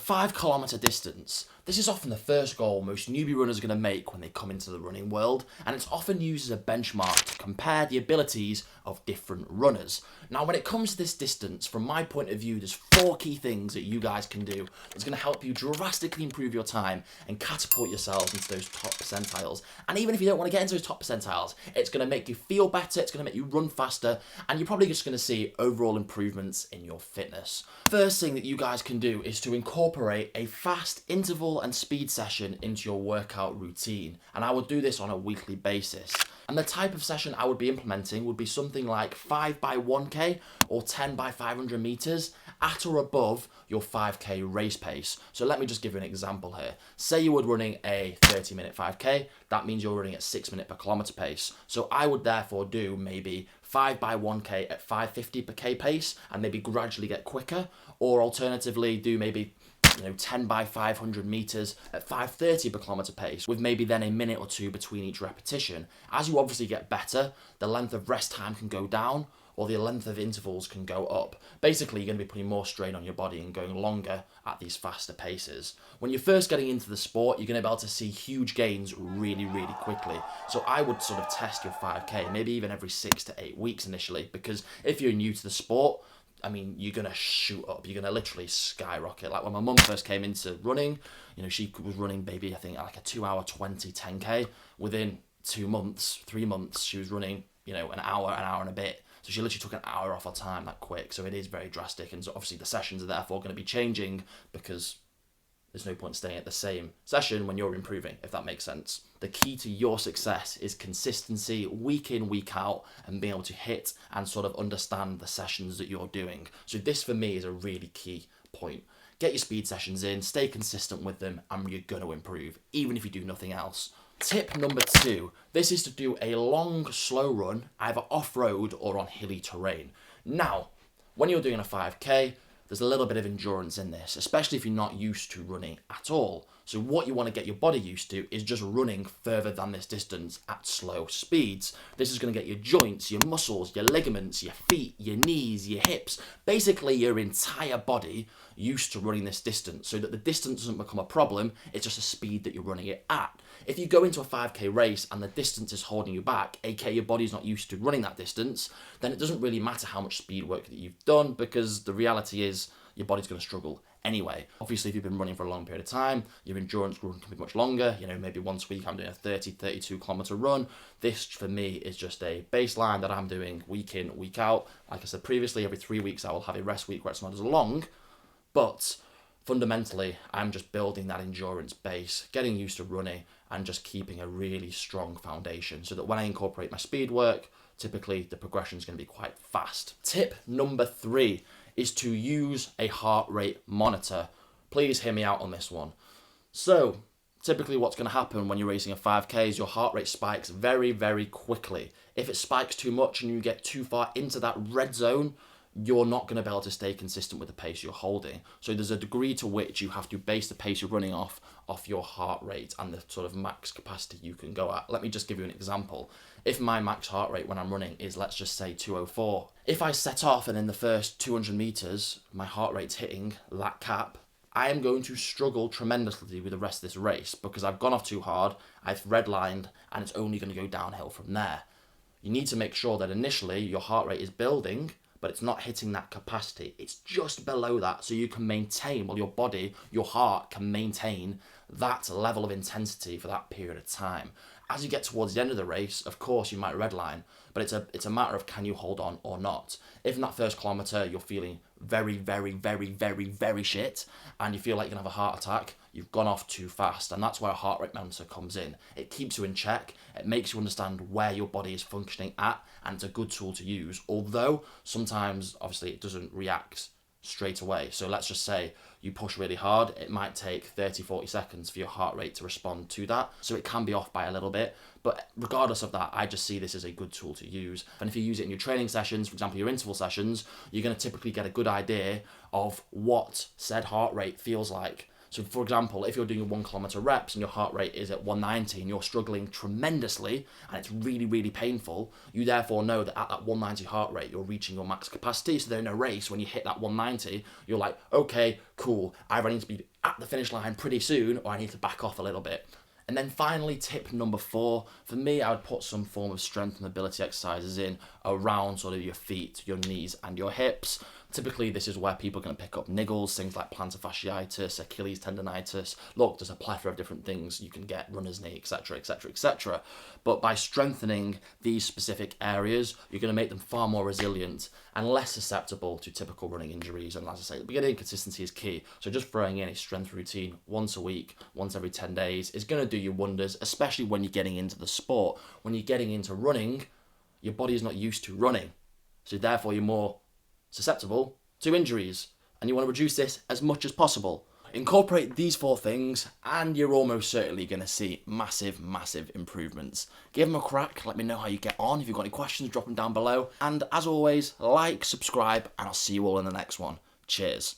5 kilometre distance. This is often the first goal most newbie runners are going to make when they come into the running world, and it's often used as a benchmark to compare the abilities of different runners. Now, when it comes to this distance, from my point of view, there's 4 key things that you guys can do that's going to help you drastically improve your time and catapult yourselves into those top percentiles. And even if you don't want to get into those top percentiles, it's going to make you feel better, it's going to make you run faster, and you're probably just going to see overall improvements in your fitness. First thing that you guys can do is to incorporate a fast interval and speed session into your workout routine, and I would do this on a weekly basis. And the type of session I would be implementing would be something like 5 by 1k or 10 by 500 meters at or above your 5k race pace. So let me just give you an example here. Say you were running a 30-minute 5k, that means you're running at 6 minute per kilometer pace. So I would therefore do maybe 5 by 1k at 550 per k pace and maybe gradually get quicker, or alternatively do maybe 10 by 500 meters at 530 per kilometer pace, with maybe then a minute or 2 between each repetition. As you obviously get better, the length of rest time can go down, or the length of intervals can go up. Basically, you're going to be putting more strain on your body and going longer at these faster paces. When you're first getting into the sport, you're going to be able to see huge gains really, really quickly. So I would sort of test your 5k, maybe even every 6 to 8 weeks initially, because if you're new to the sport, I mean, you're going to shoot up. You're going to literally skyrocket. Like when my mum first came into running, she was running maybe, I think, like a 2 hour 20 10k. Within 2 months, 3 months, she was running, an hour and a bit. So she literally took an hour off her time that quick. So it is very drastic. And so obviously the sessions are therefore going to be changing because there's no point staying at the same session when you're improving, if that makes sense. The key to your success is consistency, week in, week out, and being able to hit and sort of understand the sessions that you're doing. So this for me is a really key point. Get your speed sessions in, stay consistent with them, and you're going to improve, even if you do nothing else. Tip number 2, this is to do a long, slow run, either off-road or on hilly terrain. Now, when you're doing a 5k, there's a little bit of endurance in this, especially if you're not used to running at all. So what you want to get your body used to is just running further than this distance at slow speeds. This is going to get your joints, your muscles, your ligaments, your feet, your knees, your hips, basically your entire body used to running this distance, so that the distance doesn't become a problem, it's just a speed that you're running it at. If you go into a 5k race and the distance is holding you back, aka your body's not used to running that distance, then it doesn't really matter how much speed work that you've done, because the reality is your body's going to struggle anyway. Obviously, if you've been running for a long period of time, your endurance run can be much longer. Maybe once a week I'm doing a 32 kilometer run. This for me is just a baseline that I'm doing week in, week out. Like I said previously, every 3 weeks I will have a rest week where it's not as long, but fundamentally I'm just building that endurance base, getting used to running, and just keeping a really strong foundation so that when I incorporate my speed work, typically the progression is going to be quite fast. Tip number 3 is to use a heart rate monitor. Please hear me out on this one. So typically what's going to happen when you're racing a 5k is your heart rate spikes very, very quickly. If it spikes too much and you get too far into that red zone, you're not going to be able to stay consistent with the pace you're holding. So there's a degree to which you have to base the pace you're running off your heart rate and the sort of max capacity you can go at. Let me just give you an example. If my max heart rate when I'm running is, let's just say 204, if I set off and in the first 200 meters, my heart rate's hitting that cap, I am going to struggle tremendously with the rest of this race because I've gone off too hard, I've redlined, and it's only going to go downhill from there. You need to make sure that initially your heart rate is building, but it's not hitting that capacity. It's just below that, so you can maintain, your body, your heart can maintain that level of intensity for that period of time. As you get towards the end of the race, of course you might redline, but it's a matter of can you hold on or not. If in that first kilometre you're feeling very, very, very, very, very shit, and you feel like you're going to have a heart attack, you've gone off too fast, and that's where a heart rate monitor comes in. It keeps you in check, it makes you understand where your body is functioning at, and it's a good tool to use, although sometimes, obviously, it doesn't react straight away. So let's just say you push really hard, it might take 30-40 seconds for your heart rate to respond to that, so it can be off by a little bit, but regardless of that, I just see this as a good tool to use. And if you use it in your training sessions, for example your interval sessions, you're going to typically get a good idea of what said heart rate feels like. So for example, if you're doing your 1 kilometer reps and your heart rate is at 190 and you're struggling tremendously and it's really, really painful, you therefore know that at that 190 heart rate, you're reaching your max capacity. So then in a race, when you hit that 190, you're like, okay, cool, either I need to be at the finish line pretty soon or I need to back off a little bit. And then finally, tip number 4, for me, I would put some form of strength and mobility exercises in around sort of your feet, your knees and your hips. Typically, this is where people are going to pick up niggles, things like plantar fasciitis, Achilles tendonitis. Look, there's a plethora of different things you can get, runner's knee, etc., etc., etc. But by strengthening these specific areas, you're going to make them far more resilient and less susceptible to typical running injuries. And as I say, at the beginning, consistency is key. So just throwing in a strength routine once a week, once every 10 days is going to do you wonders, especially when you're getting into the sport. When you're getting into running, your body is not used to running. So therefore, you're more susceptible to injuries, and you want to reduce this as much as possible. Incorporate these 4 things and you're almost certainly going to see massive, massive improvements. Give them a crack, let me know how you get on. If you've got any questions, drop them down below. And as always, like, subscribe, and I'll see you all in the next one. Cheers.